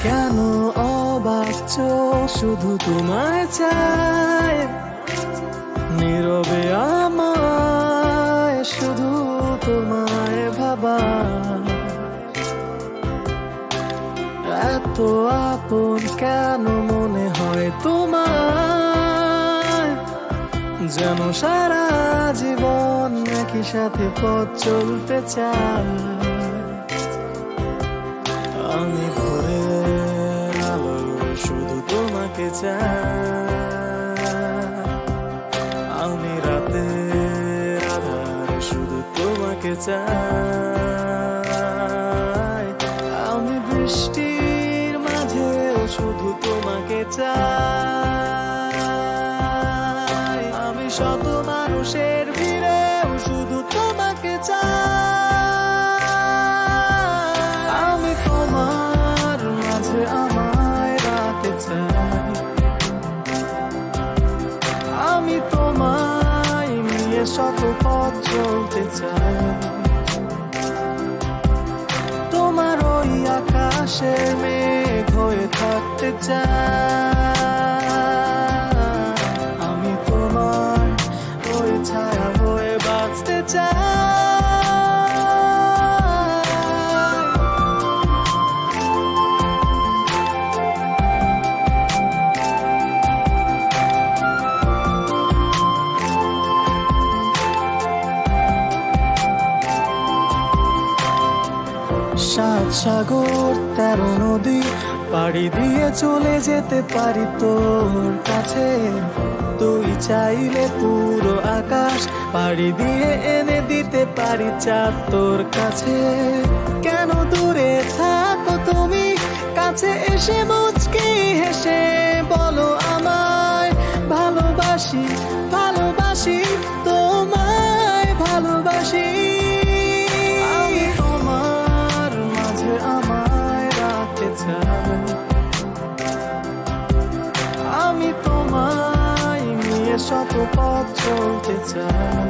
কেন অবাক চোখ শুধু তোমায় চায়, নীরবে আমায় শুধু তোমায় ভাবা, এত আপন কেন মনে হয় তোমায়, যেন সারা জীবন একই সাথে পথ চলতে চায়। আমি ভোরের আলো শুধু তোমাকে চাই, আমি রাতের আধার শুধু তোমাকে চাই, আমি বৃষ্টির মাঝে শুধু তোমাকে চাই, আমি শত মানুষের ভিড়েও শুধু তোমাকে চাই, আমি তোমার মাঝে আমায় রাখতে চাই, আমি তোমায় নিয়ে শত পথ চলতে চাই, তোমার ওই আকাশের মেঘ হয়ে থাকতে চাই, আমি তোমার ওই ছায়া হয়ে বাঁচতে চাই। সাত সাগর 13 নদী পাড়ি দিয়ে চলে যেতে পারি তোর কাছে, তুই চাইলে পুরো আকাশ পাড়ি দিয়ে এনে দিতে পারি চাঁদ তোর কাছে। কেন দূরে থাকো তুমি, কাছে এসে মুচকি হেসে বলো আমায় ভালোবাসি, ভালোবাসি তোমায় ভালোবাসি, আমি তোমার মাঝে আমায় রাখতে চাই, আমি তোমায় নিয়ে শত পথ চলতে চাই,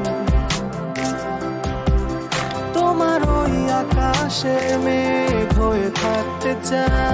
তোমার ওই আকাশে মেঘ হয়ে থাকতে চাই।